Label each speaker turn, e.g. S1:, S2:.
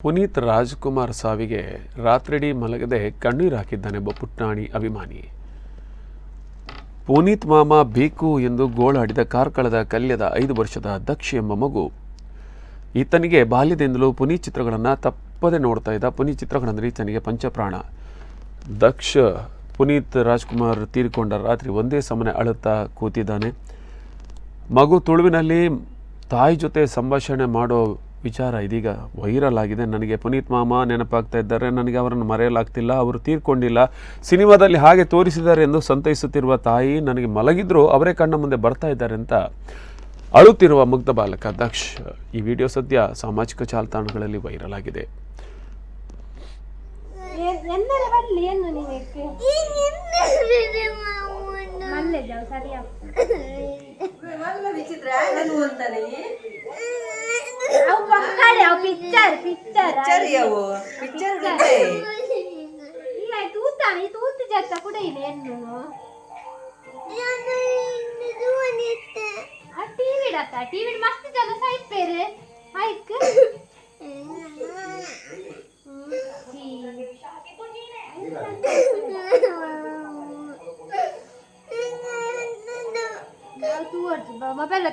S1: ಪುನೀತ್ ರಾಜ್ಕುಮಾರ್ ಸಾವಿಗೆ ರಾತ್ರಿಡೀ ಮಲಗದೆ ಕಣ್ಣೀರು ಹಾಕಿದ್ದಾನೆ ಒಬ್ಬ ಪುಟ್ಟಾಣಿ ಅಭಿಮಾನಿ. ಪುನೀತ್ ಮಾಮ ಬೇಕು ಎಂದು ಗೋಳಾಡಿದ ಕಾರ್ಕಳದ ಕಲ್ಯದ 5 ವರ್ಷದ ದಕ್ಷ ಎಂಬ ಮಗು. ಈತನಿಗೆ ಬಾಲ್ಯದಿಂದಲೂ ಪುನೀತ್ ಚಿತ್ರಗಳನ್ನು ತಪ್ಪದೆ ನೋಡ್ತಾ ಇದ್ದ. ಪುನೀತ್ ಚಿತ್ರಗಳಂದರೆ ಈತನಿಗೆ ಪಂಚಪ್ರಾಣ. ದಕ್ಷ ಪುನೀತ್ ರಾಜ್ಕುಮಾರ್ ತೀರಿಕೊಂಡ ರಾತ್ರಿ ಒಂದೇ ಸಮನೆ ಅಳುತ್ತಾ ಕೂತಿದ್ದಾನೆ. ಮಗು ತುಳುವಿನಲ್ಲಿ ತಾಯಿ ಜೊತೆ ಸಂಭಾಷಣೆ ಮಾಡೋ ವಿಚಾರ ಇದೀಗ ವೈರಲ್ ಆಗಿದೆ. ನನಗೆ ಪುನೀತ್ ಮಾಮ ನೆನಪಾಗ್ತಾ ಇದ್ದಾರೆ, ನನಗೆ ಅವರನ್ನು ಮರೆಯಲಾಗ್ತಿಲ್ಲ, ಅವರು ತೀರ್ಕೊಂಡಿಲ್ಲ, ಸಿನಿಮಾದಲ್ಲಿ ಹಾಗೆ ತೋರಿಸಿದ್ದಾರೆ ಎಂದು ಸಂತೈಸುತ್ತಿರುವ ತಾಯಿ ನನಗೆ ಮಲಗಿದ್ರು ಅವರೇ ಕಣ್ಣ ಮುಂದೆ ಬರ್ತಾ ಇದ್ದಾರೆ ಅಂತ ಅಳುತ್ತಿರುವ ಮುಗ್ಧ ಬಾಲಕ ದಕ್ಷ. ಈ ವಿಡಿಯೋ ಸದ್ಯ ಸಾಮಾಜಿಕ ಜಾಲತಾಣಗಳಲ್ಲಿ ವೈರಲ್ ಆಗಿದೆ.
S2: टीवी मस्त चलो साइड पे रे हाइक तू मोबाइल